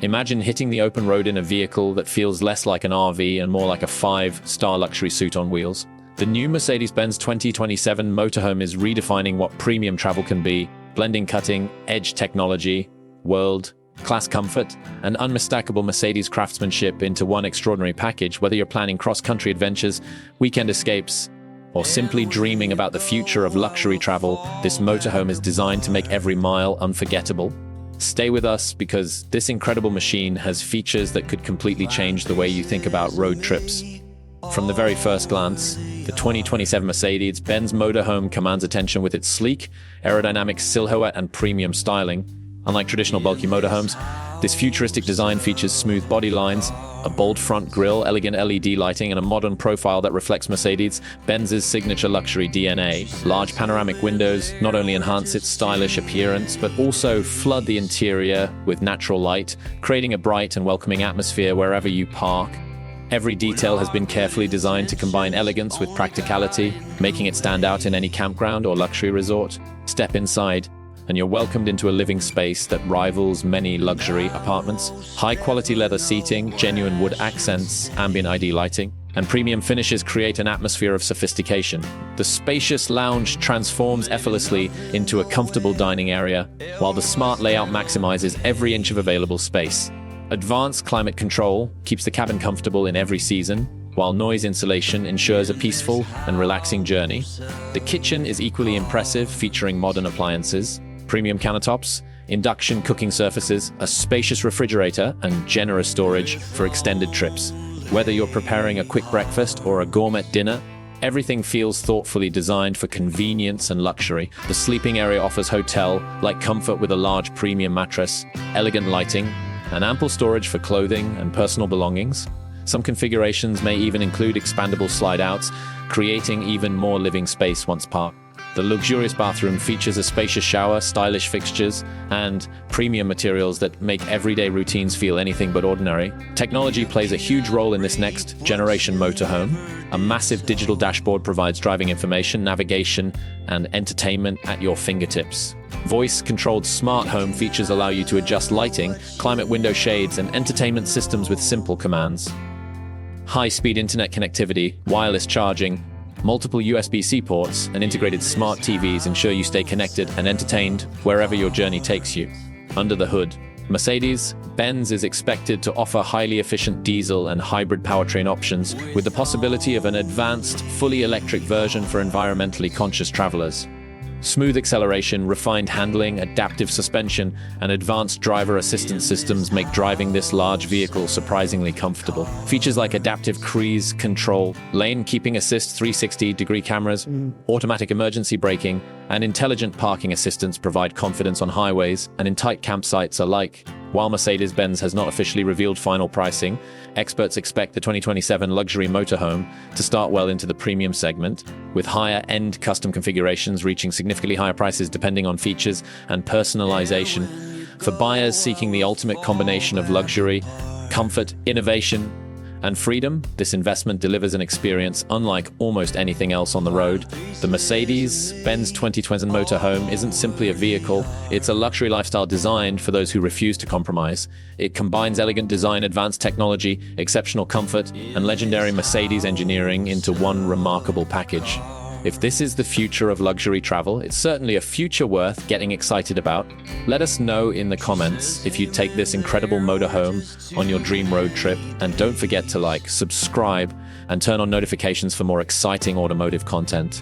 Imagine hitting the open road in a vehicle that feels less like an RV and more like a 5-star luxury suite on wheels. The new Mercedes-Benz 2027 Motorhome is redefining what premium travel can be, blending cutting-edge technology, world-class comfort, and unmistakable Mercedes craftsmanship into one extraordinary package. Whether you're planning cross-country adventures, weekend escapes, or simply dreaming about the future of luxury travel, this motorhome is designed to make every mile unforgettable. Stay with us because this incredible machine has features that could completely change the way you think about road trips. From the very first glance, the 2027 Mercedes-Benz Motorhome commands attention with its sleek, aerodynamic silhouette and premium styling. Unlike traditional bulky motorhomes, this futuristic design features smooth body lines, a bold front grille, elegant LED lighting, and a modern profile that reflects Mercedes-Benz's signature luxury DNA. Large panoramic windows not only enhance its stylish appearance, but also flood the interior with natural light, creating a bright and welcoming atmosphere wherever you park. Every detail has been carefully designed to combine elegance with practicality, making it stand out in any campground or luxury resort. Step inside, and you're welcomed into a living space that rivals many luxury apartments. High-quality leather seating, genuine wood accents, ambient ID lighting, and premium finishes create an atmosphere of sophistication. The spacious lounge transforms effortlessly into a comfortable dining area, while the smart layout maximizes every inch of available space. Advanced climate control keeps the cabin comfortable in every season, while noise insulation ensures a peaceful and relaxing journey. The kitchen is equally impressive, featuring modern appliances, premium countertops, induction cooking surfaces, a spacious refrigerator, and generous storage for extended trips. Whether you're preparing a quick breakfast or a gourmet dinner, everything feels thoughtfully designed for convenience and luxury. The sleeping area offers hotel-like comfort with a large premium mattress, elegant lighting, and ample storage for clothing and personal belongings. Some configurations may even include expandable slide-outs, creating even more living space once parked. The luxurious bathroom features a spacious shower, stylish fixtures, and premium materials that make everyday routines feel anything but ordinary. Technology plays a huge role in this next-generation motorhome. A massive digital dashboard provides driving information, navigation, and entertainment at your fingertips. Voice-controlled smart home features allow you to adjust lighting, climate window shades, and entertainment systems with simple commands. High-speed internet connectivity, wireless charging, multiple USB-C ports, and integrated smart TVs ensure you stay connected and entertained wherever your journey takes you. Under the hood, Mercedes-Benz is expected to offer highly efficient diesel and hybrid powertrain options, with the possibility of an advanced, fully electric version for environmentally conscious travelers. Smooth acceleration, refined handling, adaptive suspension, and advanced driver assistance systems make driving this large vehicle surprisingly comfortable. Features like adaptive cruise control, lane keeping assist, 360-degree cameras, automatic emergency braking, and intelligent parking assistance provide confidence on highways and in tight campsites alike. While Mercedes-Benz has not officially revealed final pricing, experts expect the 2027 luxury motorhome to start well into the premium segment, with higher-end custom configurations reaching significantly higher prices depending on features and personalization. For buyers seeking the ultimate combination of luxury, comfort, innovation, and freedom, this investment delivers an experience unlike almost anything else on the road. The Mercedes-Benz 2020 Motorhome isn't simply a vehicle, it's a luxury lifestyle designed for those who refuse to compromise. It combines elegant design, advanced technology, exceptional comfort, and legendary Mercedes engineering into one remarkable package. If this is the future of luxury travel, it's certainly a future worth getting excited about. Let us know in the comments if you'd take this incredible motorhome on your dream road trip. And don't forget to like, subscribe, and turn on notifications for more exciting automotive content.